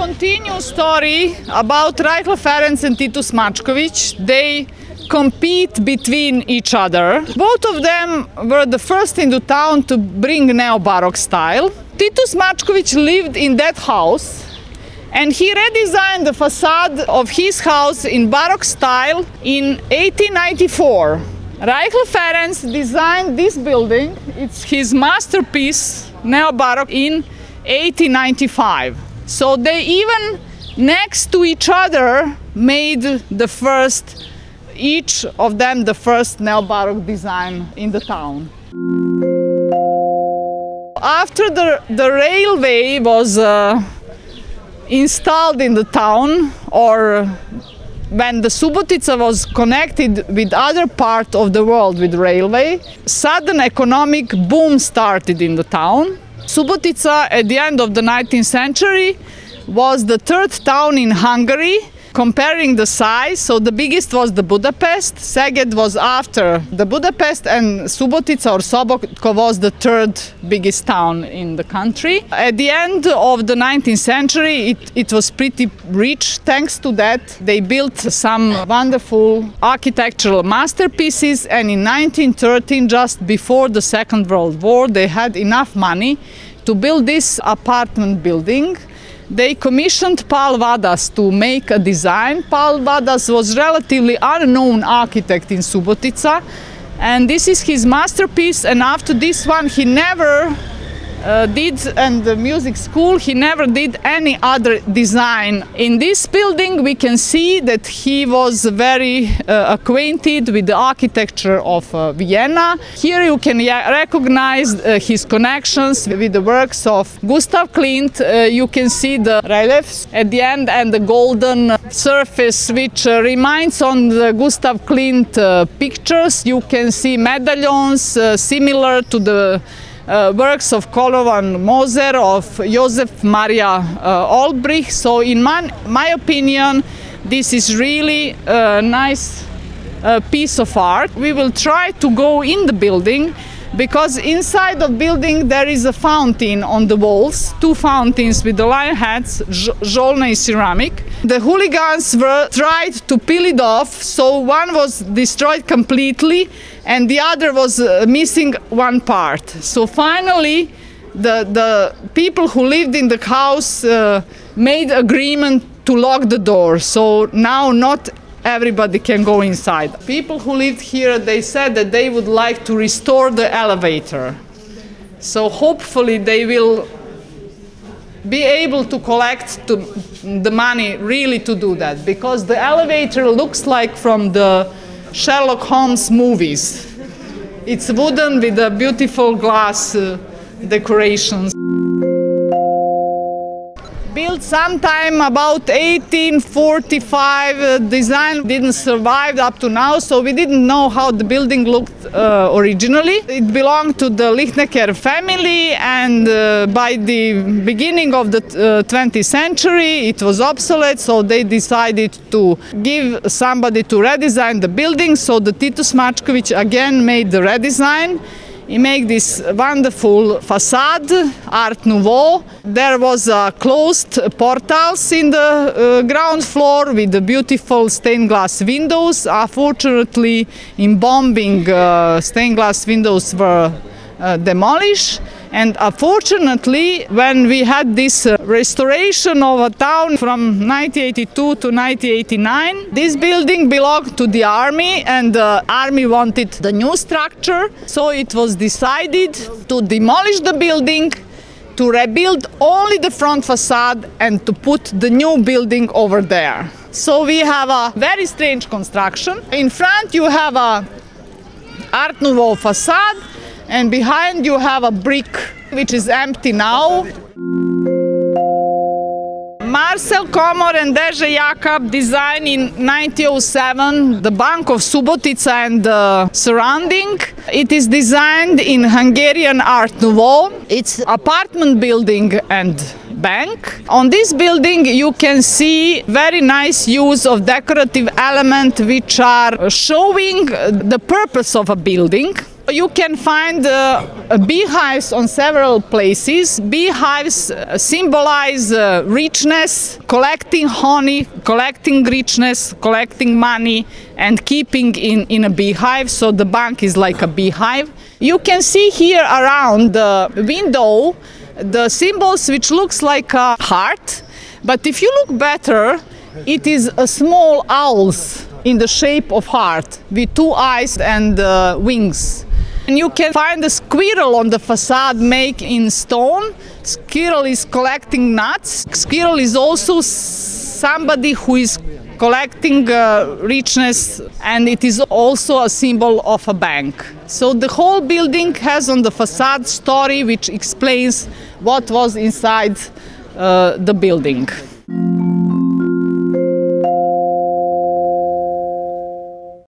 continue story about Rajko Ferenc and Titus Mačković. They compete between each other. Both of them were the first in the town to bring neo-Baroque style. Titus Mačković lived in that house, and he redesigned the facade of his house in Baroque style in 1894. Rajko Ferenc designed this building. It's his masterpiece, neo-Baroque, in 1895. So they even next to each other made the first, each of them the first neo-Baroque design in the town. After the railway was installed in the town, or when the Subotica was connected with other part of the world with railway, sudden economic boom started in the town. Subotica at the end of the 19th century was the third town in Hungary, comparing the size. So the biggest was the Budapest, Szeged was after the Budapest, and Subotica or Sobotko was the third biggest town in the country. At the end of the 19th century it was pretty rich. Thanks to that they built some wonderful architectural masterpieces, and in 1913, just before the Second World War, they had enough money to build this apartment building. They commissioned Paul Vadas to make a design. Paul Vadas was relatively unknown architect in Subotica, and this is his masterpiece. And after this one he never did, and the music school, he never did any other design. In this building we can see that he was very acquainted with the architecture of Vienna. Here you can recognize his connections with the works of Gustav Klimt. You can see the reliefs at the end and the golden surface which reminds on the Gustav Klimt pictures. You can see medallions similar to the works of Kolovan Moser, of Josef Maria Olbrich. So in my opinion, this is really a nice piece of art. We will try to go in the building, because inside the building there is a fountain on the walls, two fountains with the lion heads, Zsolnai ceramic. The hooligans tried to peel it off, so one was destroyed completely and the other was missing one part. So finally the people who lived in the house made agreement to lock the door, so now not everybody can go inside. People who lived here, they said that they would like to restore the elevator. So hopefully they will be able to collect the money really to do that, because the elevator looks like from the Sherlock Holmes movies. It's wooden with a beautiful glass decorations. Built sometime about 1845, design didn't survive up to now, so we didn't know how the building looked originally. It belonged to the Lichtnecker family, and by the beginning of the 20th century it was obsolete, so they decided to give somebody to redesign the building. So the Titus Mačković again made the redesign. He made this wonderful facade, Art Nouveau. There was closed portals in the ground floor with the beautiful stained glass windows. Unfortunately, in bombing, stained glass windows were demolished. And unfortunately, when we had this restoration of a town from 1982 to 1989, this building belonged to the army, and the army wanted the new structure. So it was decided to demolish the building, to rebuild only the front facade, and to put the new building over there. So we have a very strange construction. In front you have a Art Nouveau facade, and behind you have a brick which is empty now. Marcel Komor and Deže Jakab designed in 1907 the Bank of Subotica and the surrounding. It is designed in Hungarian Art Nouveau. It's apartment building and bank. On this building you can see very nice use of decorative elements which are showing the purpose of a building. You can find beehives on several places. Beehives symbolize richness, collecting honey, collecting richness, collecting money, and keeping in a beehive. So the bank is like a beehive. You can see here around the window the symbols which looks like a heart, but if you look better, it is a small owls in the shape of heart with 2 eyes and wings. And you can find a squirrel on the facade made in stone. Squirrel is collecting nuts. Squirrel is also somebody who is collecting richness, and it is also a symbol of a bank. So the whole building has on the facade story which explains what was inside the building.